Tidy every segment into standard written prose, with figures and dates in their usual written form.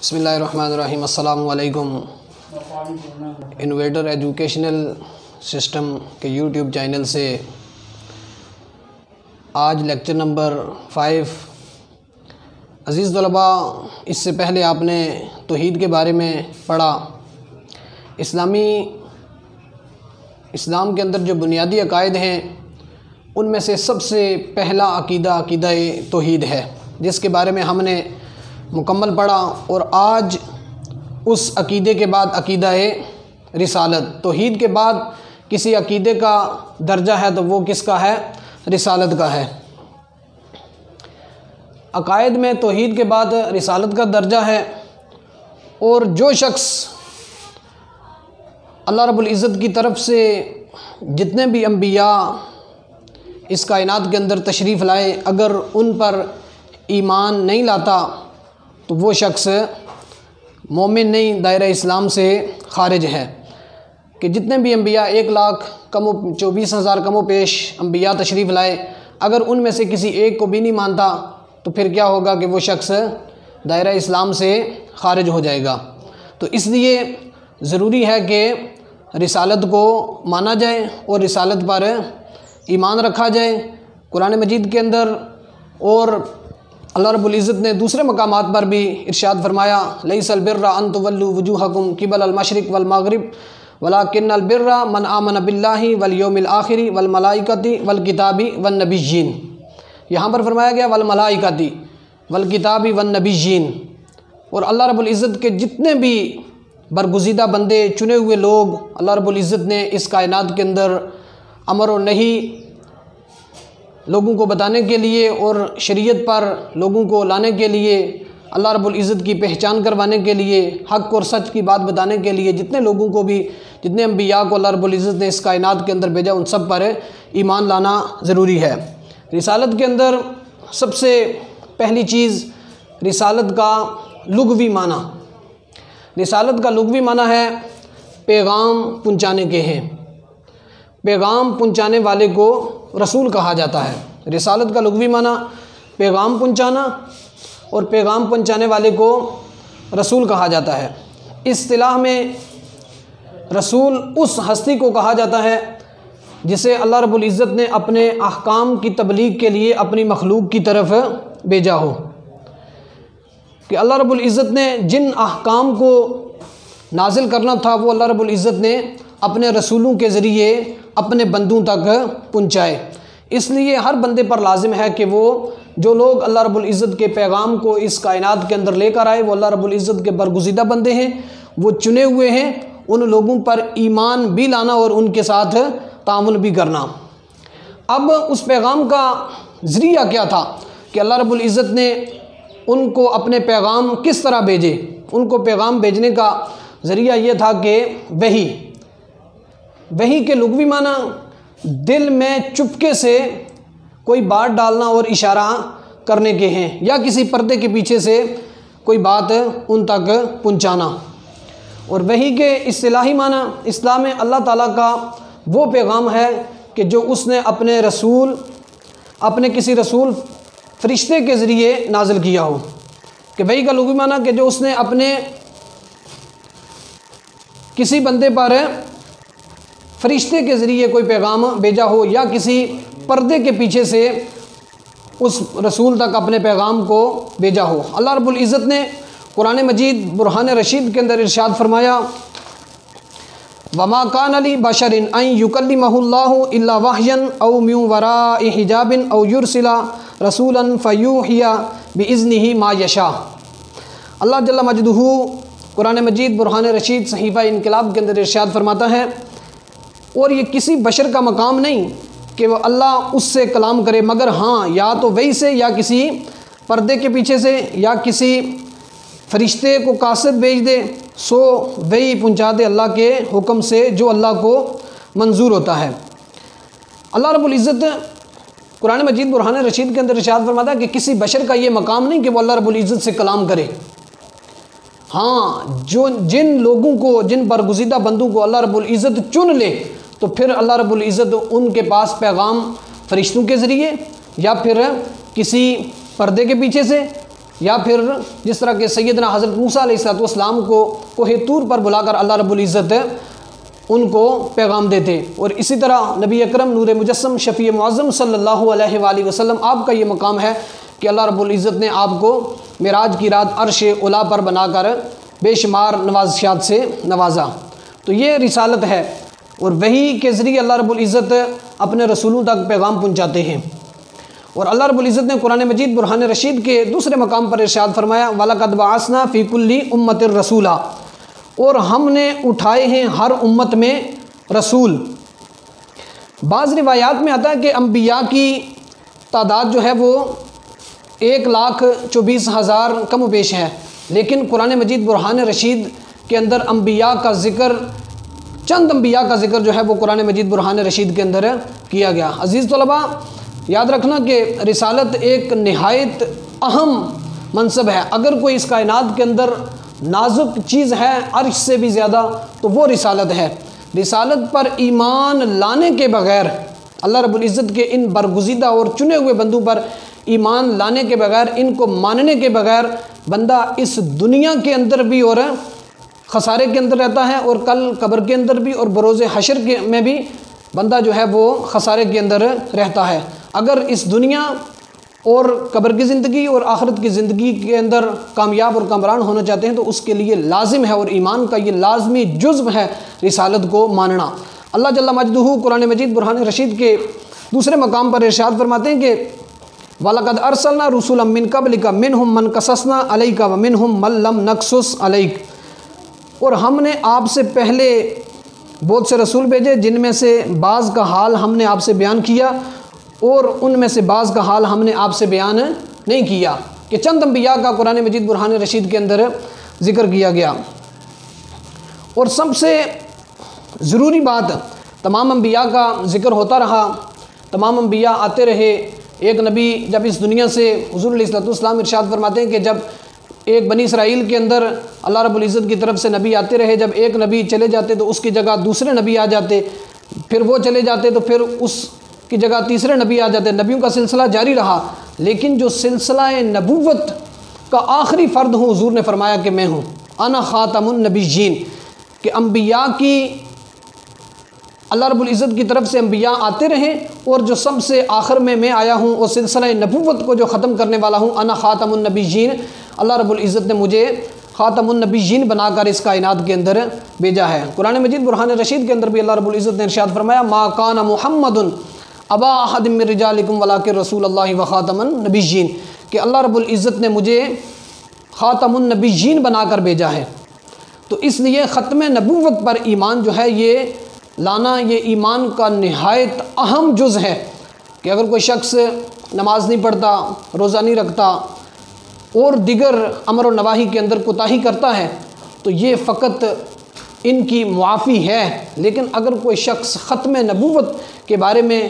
بسم اللہ الرحمن الرحیم۔ السلام علیکم۔ انویٹر ایجوکیشنل سسٹم کے یوٹیوب چینل سے آج لیکچر نمبر 5۔ عزیز طلباء، اس سے پہلے آپ نے توحید کے بارے میں پڑھا۔ اسلام کے اندر جو بنیادی عقائد ہیں ان میں سے سب سے پہلا عقیدہ توحید ہے، جس کے بارے میں ہم نے مکمل پڑھا، اور آج اس عقیدے کے بعد عقیدہ رسالت۔ توحید کے بعد کسی عقیدے کا درجہ ہے تو وہ کس کا ہے؟ رسالت کا ہے۔ عقائد میں توحید کے بعد رسالت کا درجہ ہے، اور جو شخص اللہ رب العزت کی طرف سے جتنے بھی انبیاء اس کائنات کے اندر تشریف لائے، اگر ان پر ایمان نہیں لاتا تو وہ شخص مومن نہیں، دائرہ اسلام سے خارج ہے۔ کہ جتنے بھی انبیاء 1,24,000 کم و بیش انبیاء تشریف لائے، اگر ان میں سے کسی ایک کو بھی نہیں مانتا تو پھر کیا ہوگا کہ وہ شخص دائرہ اسلام سے خارج ہو جائے گا۔ تو اس لیے ضروری ہے کہ رسالت کو مانا جائے اور رسالت پر ایمان رکھا جائے۔ قرآن مجید کے اندر اور اللہ رب العزت نے دوسرے مقامات پر بھی ارشاد فرمایا، لیس البر ان تولوا وجوہکم قبل المشرق والمغرب ولکن البر من آمن باللہ والیوم الآخر والملائکۃ والکتاب والنبیین۔ یہاں پر فرمایا گیا والملائکۃ والکتاب والنبیین، اور اللہ رب العزت کے جتنے بھی برگزیدہ بندے، چنے ہوئے لوگ اللہ رب العزت نے اس کائنات کے اندر امر و نہی لوگوں کو بتانے کے لیے اور شریعت پر لوگوں کو لانے کے لیے، اللہ رب العزت کی پہچان کروانے کے لیے، حق اور سچ کی بات بتانے کے لیے جتنے لوگوں کو بھی، جتنے انبیاء کو اللہ رب العزت نے اس کائنات کے اندر بھیجا، ان سب پر ایمان لانا ضروری ہے۔ رسالت کے اندر سب سے پہلی چیز رسالت کا لغوی معنی۔ رسالت کا لغوی معنی ہے پیغام پہنچانے کے ہیں۔ پیغام پہنچانے والے کو رسول کہا جاتا ہے۔ رسالت کا لغوی معنی پیغام پہنچانا، اور پیغام پہنچانے والے کو رسول کہا جاتا ہے۔ اصطلاح میں رسول اس ہستی کو کہا جاتا ہے جسے اللہ رب العزت نے اپنے احکام کی تبلیغ کے لیے اپنی مخلوق کی طرف بھیجا ہو۔ کہ اللہ رب العزت نے جن احکام کو نازل کرنا تھا وہ اللہ رب العزت نے اپنے رسولوں کے ذریعے اپنے بندوں تک پہنچائے۔ اس لیے ہر بندے پر لازم ہے کہ وہ جو لوگ اللہ رب العزت کے پیغام کو اس کائنات کے اندر لے کر آئے، وہ اللہ رب العزت کے برگزیدہ بندے ہیں، وہ چنے ہوئے ہیں، ان لوگوں پر ایمان بھی لانا اور ان کے ساتھ تعاون بھی کرنا۔ اب اس پیغام کا ذریعہ کیا تھا کہ اللہ رب العزت نے ان کو اپنے پیغام کس طرح بھیجے؟ ان کو پیغام بھیجنے کا ذریعہ یہ تھا کہ وحی کے لغوی معنی دل میں چپکے سے کوئی بات ڈالنا اور اشارہ کرنے کے ہیں، یا کسی پردے کے پیچھے سے کوئی بات ان تک پہنچانا۔ اور وحی کے اصطلاحی معنی اسلام میں اللہ تعالیٰ کا وہ پیغام ہے کہ جو اس نے اپنے کسی رسول فرشتے کے ذریعے نازل کیا ہو۔ کہ وحی کا لغوی معنی کہ جو اس نے اپنے کسی بندے پر فرشتے کے ذریعے کوئی پیغام بھیجا ہو، یا کسی پردے کے پیچھے سے اس رسول تک اپنے پیغام کو بھیجا ہو۔ اللہ رب العزت نے قرآن مجید برہان رشید کے اندر ارشاد فرمایا، وَمَا كَانَ لِبَشَرٍ أَن يُكَلِّمَهُ اللَّهُ إِلَّا وَحْيًا أَوْ مِن وَرَاءِ حِجَابٍ أَوْ يُرْسِلَ رَسُولًا فَيُوحِيَ بِإِذْنِهِ مَا يَشَاءُ۔ اللہ جل مجدہ قرآن مجید برہان رشید صحیفہ انقلاب کے اندر ارشاد فرماتا ہے، اور یہ کسی بشر کا مقام نہیں کہ وہ اللہ اس سے کلام کرے، مگر ہاں یا تو وحی سے، یا کسی پردے کے پیچھے سے، یا کسی فرشتے کو قاصد بھیج دے، سو وحی پہنچا دے اللہ کے حکم سے جو اللہ کو منظور ہوتا ہے۔ اللہ رب العزت قرآن مجید برہان رشید کے اندر ارشاد فرماتا ہے کہ کسی بشر کا یہ مقام نہیں کہ وہ اللہ رب العزت سے کلام کرے۔ ہاں، جن لوگوں کو، جن برگزیدہ بندوں کو اللہ رب العزت چن لے تو پھر اللہ رب العزت ان کے پاس پیغام فرشتوں کے ذریعے، یا پھر کسی پردے کے پیچھے سے، یا پھر جس طرح کہ سیدنا حضرت موسیٰ علیہ السلام کو کوہ طور پر بلا کر اللہ رب العزت ان کو پیغام دیتے، اور اسی طرح نبی اکرم نور مجسم شفیع معظم صلی اللہ علیہ وآلہ وسلم آپ کا یہ مقام ہے کہ اللہ رب العزت نے آپ کو معراج کی رات عرش اولیٰ پر بنا کر بے شمار نوازشات سے نوازا۔ تو یہ رسالت ہے، اور وحی کے ذریعے اللہ رب العزت اپنے رسولوں تک پیغام پہنچاتے ہیں۔ اور اللہ رب العزت نے قرآن مجید برہان رشید کے دوسرے مقام پر ارشاد فرمایا وَلَقَدْ بَعَثْنَا فِي كُلِّ أُمَّةٍ رَسُولًا، اور ہم نے اٹھائے ہیں ہر امت میں رسول۔ بعض روایات میں آتا ہے کہ انبیاء کی تعداد جو ہے وہ 1,24,000 کم و بیش ہے، لیکن قرآن مجید برہان رشید کے اندر انبیاء کا ذکر، چند انبیاء کا ذکر جو ہے وہ قرآن مجید برہان رشید کے اندر کیا گیا۔ عزیز طلباء، یاد رکھنا کہ رسالت ایک نہایت اہم منصب ہے۔ اگر کوئی اس کائنات کے اندر نازک چیز ہے عرش سے بھی زیادہ تو وہ رسالت ہے۔ رسالت پر ایمان لانے کے بغیر، اللہ رب العزت کے ان برگزیدہ اور چنے ہوئے بندوں پر ایمان لانے کے بغیر، ان کو ماننے کے بغیر بندہ اس دنیا کے اندر بھی اور خسارے کے اندر رہتا ہے، اور کل قبر کے اندر بھی اور بروز حشر میں بھی بندہ جو ہے وہ خسارے کے اندر رہتا ہے۔ اگر اس دنیا اور قبر کی زندگی اور آخرت کی زندگی کے اندر کامیاب اور کامران ہونا چاہتے ہیں تو اس کے لیے لازم ہے، اور ایمان کا یہ لازمی جزو ہے رسالت کو ماننا۔ اللہ جل مجدہ قرآن مجید برہان رشید کے دوسرے مقام پر ارشاد فرماتے ہیں کہ وَلَقَدْ أَرْسَلْنَا رُسُلًا مِّن قَبْلِكَ مِنْهُمْ مَنْ قَصَصْنَا عَلَيْكَ وَمِنْهُمْ مَنْ لَمْ نَقْصُصْ عَلَيْكَ، اور ہم نے آپ سے پہلے بہت سے رسول بھیجے جن میں سے بعض کا حال ہم نے آپ سے بیان کیا، اور ان میں سے بعض کا حال ہم نے آپ سے بیان نہیں کیا، کہ چند انبیاء کا قرآن مجید برہان رشید کے اندر ذکر کیا گیا۔ اور سب سے ضروری بات، تمام انبیاء کا ذکر ہوتا رہا، تمام انبیاء آتے رہے۔ ایک نبی جب اس دنیا سے، حضور علیہ السلام ارشاد فرماتے ہیں کہ جب ایک بنی اسرائیل کے اندر اللہ رب العزت کی طرف سے نبی آتے رہے، جب ایک نبی چلے جاتے تو اس کی جگہ دوسرے نبی آ جاتے، پھر وہ چلے جاتے تو پھر اس کی جگہ تیسرے نبی آ جاتے، نبیوں کا سلسلہ جاری رہا۔ لیکن جو سلسلہ نبوت کا آخری فرد ہوں، حضور نے فرمایا کہ میں ہوں، انا خاتم النبیین، کہ انبیاء کی اللہ رب العزت کی طرف سے انبیاء آتے رہیں، اور جو سب سے آخر میں آیا ہوں، اور سلسلہ نبوت کو جو ختم کرنے والا ہوں، انا خاتم النبیین، اللہ رب العزت نے مجھے خاتم النبیین بنا کر اس کائنات کے اندر بھیجا ہے۔ قرآن مجید برہان رشید کے اندر بھی اللہ رب العزت نے ارشاد فرمایا ما کان محمد ابا احد من رجالکم ولکن رسول اللہ و خاتم النبیین، کہ اللہ رب العزت نے مجھے خاتم النبیین بنا کر بھیجا ہے۔ تو اس لیے ختم نبوت پر ایمان جو ہے یہ لانا، یہ ایمان کا نہایت اہم جز ہے، کہ اگر کوئی شخص نماز نہیں پڑھتا، روزہ نہیں رکھتا اور دیگر امر و نواہی کے اندر کوتاہی کرتا ہے تو یہ فقط ان کی معافی ہے۔ لیکن اگر کوئی شخص ختم نبوت کے بارے میں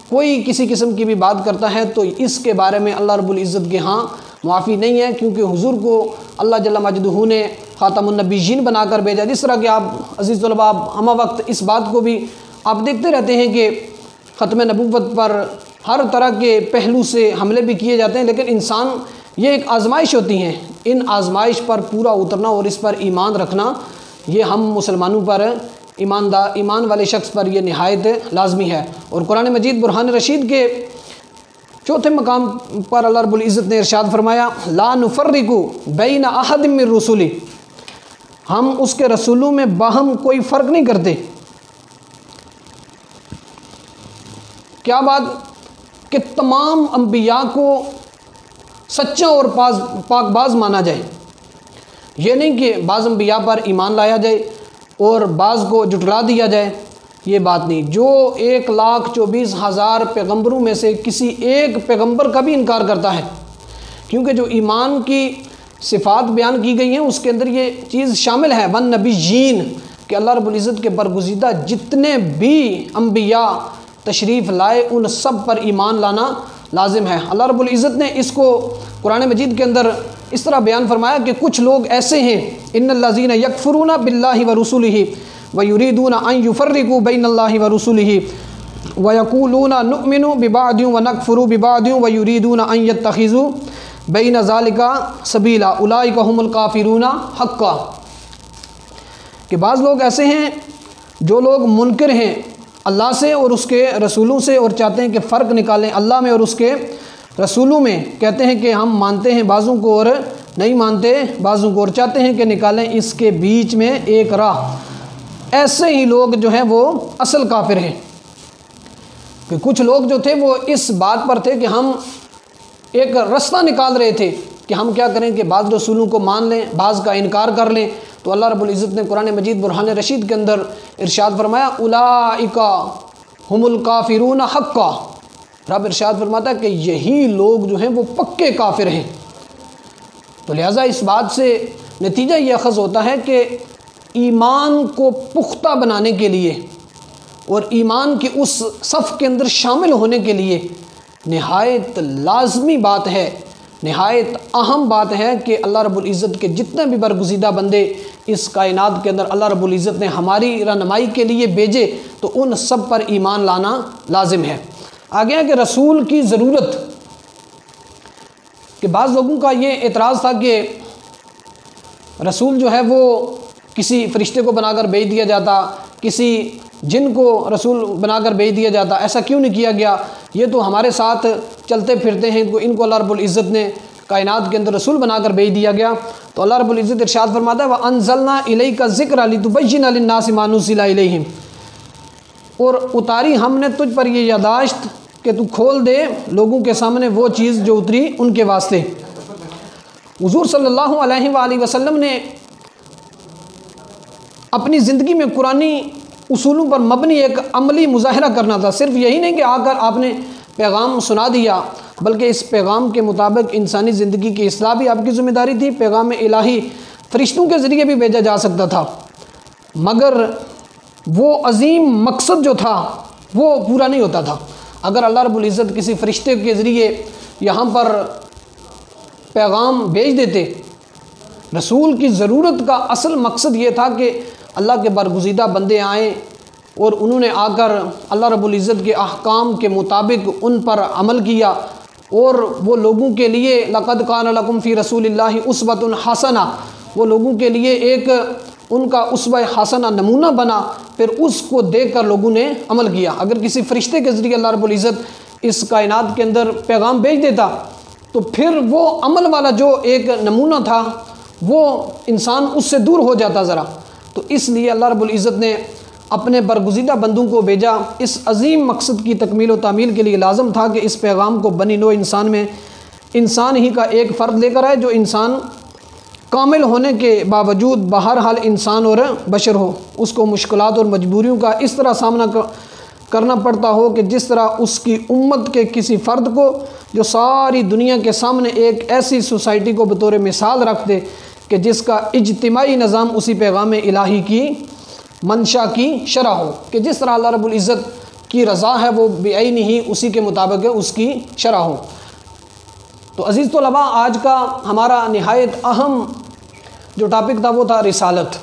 کوئی کسی قسم کی بھی بات کرتا ہے تو اس کے بارے میں اللہ رب العزت کے ہاں معافی نہیں ہے، کیونکہ حضور کو اللہ جل مجدہ نے خاتم النبیین بنا کر بھیجا۔ جس طرح کہ آپ عزیز طلباء ہمہ وقت اس بات کو بھی آپ دیکھتے رہتے ہیں کہ ختم نبوت پر ہر طرح کے پہلو سے حملے بھی کیے جاتے ہیں، لیکن انسان یہ ایک آزمائش ہوتی ہیں، ان آزمائش پر پورا اترنا اور اس پر ایمان رکھنا یہ ہم مسلمانوں پر، ایمان والے شخص پر یہ نہایت لازمی ہے۔ اور قرآن مجید برہان رشید کے چوتھے مقام پر اللہ رب العزت نے ارشاد فرمایا لا نفرق بین احد من رسلی، ہم اس کے رسولوں میں باہم کوئی فرق نہیں کرتے۔ کیا بات کہ تمام انبیاء کو سچا اور پاک باز مانا جائے، یہ نہیں کہ بعض انبیاء پر ایمان لایا جائے اور بعض کو جھٹلا دیا جائے، یہ بات نہیں۔ جو 1,24,000 پیغمبروں میں سے کسی ایک پیغمبر کا بھی انکار کرتا ہے، کیونکہ جو ایمان کی صفات بیان کی گئی ہیں اس کے اندر یہ چیز شامل ہے والنبیین، کہ اللہ رب العزت کے برگزیدہ جتنے بھی انبیاء تشریف لائے ان سب پر ایمان لانا لازم ہے۔ اللہ رب العزت نے اس کو قرآن مجید کے اندر اس طرح بیان فرمایا کہ کچھ لوگ ایسے ہیں ان الذین یکفرون باللہ ورسولہ ویریدون ان یفرقوا بین اللہ ورسولہ ویقولون نؤمن ببعض ونکفر ببعض ویریدون ان یتخذوا بین ذالک سبیلا اولئک هم الکافرون حقا، کہ بعض لوگ ایسے ہیں جو لوگ منکر ہیں اللہ سے اور اس کے رسولوں سے، اور چاہتے ہیں کہ فرق نکالیں اللہ میں اور اس کے رسولوں میں، کہتے ہیں کہ ہم مانتے ہیں بعضوں کو اور نہیں مانتے بعضوں کو، اور چاہتے ہیں کہ نکالیں اس کے بیچ میں ایک راہ، ایسے ہی لوگ جو ہیں وہ اصل کافر ہیں۔ کہ کچھ لوگ جو تھے وہ اس بات پر تھے کہ ہم ایک رستہ نکال رہے تھے کہ ہم کیا کریں کہ بعض رسولوں کو مان لیں، بعض کا انکار کر لیں، تو اللہ رب العزت نے قرآن مجید برہان رشید کے اندر ارشاد فرمایا اولئک هم الکافرون حقا، رب ارشاد فرماتا ہے کہ یہی لوگ جو ہیں وہ پکے کافر ہیں۔ تو لہٰذا اس بات سے نتیجہ یہ اخذ ہوتا ہے کہ ایمان کو پختہ بنانے کے لیے اور ایمان کی اس صف کے اندر شامل ہونے کے لیے نہایت لازمی بات ہے، نہایت اہم بات ہے کہ اللہ رب العزت کے جتنے بھی برگزیدہ بندے اس کائنات کے اندر اللہ رب العزت نے ہماری رہنمائی کے لیے بھیجے، تو ان سب پر ایمان لانا لازم ہے۔ آگے ہے کہ رسول کی ضرورت، کہ بعض لوگوں کا یہ اعتراض تھا کہ رسول جو ہے وہ کسی فرشتے کو بنا کر بھیج دیا جاتا، کسی جن کو رسول بنا کر بھیج دیا جاتا، ایسا کیوں نہیں کیا گیا؟ یہ تو ہمارے ساتھ چلتے پھرتے ہیں، ان کو اللہ رب العزت نے کائنات کے اندر رسول بنا کر بھیج دیا گیا۔ تو اللہ رب العزت ارشاد فرماتا ہے وَأَنزَلْنَا إِلَيْكَ الذِّكْرَ لِتُبَيِّنَ لِلنَّاسِ مَا نُزِّلَ إِلَيْهِمْ، اور اتاری ہم نے تجھ پر یہ یاداشت کہ تو کھول دے لوگوں کے سامنے وہ چیز جو اتری ان کے واسطے۔ حضور صلی اللہ علیہ وآلہ وسلم نے اپنی زندگی میں قرآنی اصولوں پر مبنی ایک عملی مظاہرہ کرنا تھا، صرف یہی نہیں کہ آ کر آپ نے پیغام سنا دیا، بلکہ اس پیغام کے مطابق انسانی زندگی کی اصلاح بھی آپ کی ذمہ داری تھی۔ پیغام الہی فرشتوں کے ذریعے بھی بھیجا جا سکتا تھا، مگر وہ عظیم مقصد جو تھا وہ پورا نہیں ہوتا تھا اگر اللہ رب العزت کسی فرشتے کے ذریعے یہاں پر پیغام بھیج دیتے۔ رسول کی ضرورت کا اصل مقصد یہ تھا کہ اللہ کے برگزیدہ بندے آئیں اور انہوں نے آ کر اللہ رب العزت کے احکام کے مطابق ان پر عمل کیا، اور وہ لوگوں کے لیے لقد کان لکم فی رسول اللہ اسوۃ حسنہ، وہ لوگوں کے لیے ایک ان کا اسوہ حسنہ نمونہ بنا، پھر اس کو دیکھ کر لوگوں نے عمل کیا۔ اگر کسی فرشتے کے ذریعے اللہ رب العزت اس کائنات کے اندر پیغام بھیج دیتا تو پھر وہ عمل والا جو ایک نمونہ تھا وہ انسان اس سے دور ہو جاتا ذرا۔ تو اس لیے اللہ رب العزت نے اپنے برگزیدہ بندوں کو بھیجا، اس عظیم مقصد کی تکمیل و تعمیل کے لیے لازم تھا کہ اس پیغام کو بنی نوع انسان میں انسان ہی کا ایک فرد لے کر آئے، جو انسان کامل ہونے کے باوجود بہرحال انسان اور بشر ہو، اس کو مشکلات اور مجبوریوں کا اس طرح سامنا کرنا پڑتا ہو کہ جس طرح اس کی امت کے کسی فرد کو جو ساری دنیا کے سامنے ایک ایسی سوسائٹی کو بطور مثال رکھ دے کہ جس کا اجتماعی نظام اسی پیغام الہی کی منشا کی شرح ہو، کہ جس طرح اللہ رب العزت کی رضا ہے وہ بعینی ہی اسی کے مطابق ہے اس کی شرح ہو۔ تو عزیز طلباء، آج کا ہمارا نہایت اہم جو ٹاپک تھا وہ تھا رسالت۔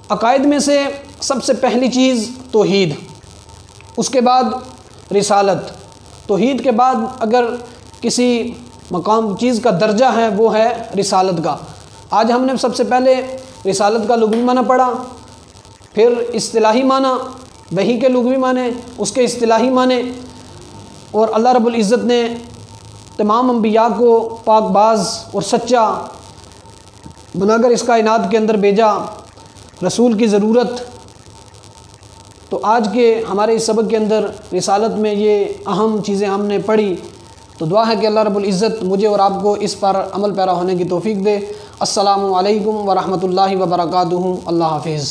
عقائد میں سے سب سے پہلی چیز توحید، اس کے بعد رسالت۔ توحید کے بعد اگر کسی مقام چیز کا درجہ ہے وہ ہے رسالت کا۔ آج ہم نے سب سے پہلے رسالت کا لغوی معنی پڑھا، پھر اصطلاحی معنی، وحی کے لغوی معنی، اس کے اصطلاحی معنی، اور اللہ رب العزت نے تمام انبیاء کو پاک باز اور سچا بنا کر اس کائنات کے اندر بھیجا، رسول کی ضرورت۔ تو آج کے ہمارے اس سبق کے اندر رسالت میں یہ اہم چیزیں ہم نے پڑھی۔ تو دعا ہے کہ اللہ رب العزت مجھے اور آپ کو اس پر عمل پیرا ہونے کی توفیق دے۔ السلام علیکم ورحمۃ اللہ وبرکاتہ۔ اللہ حافظ۔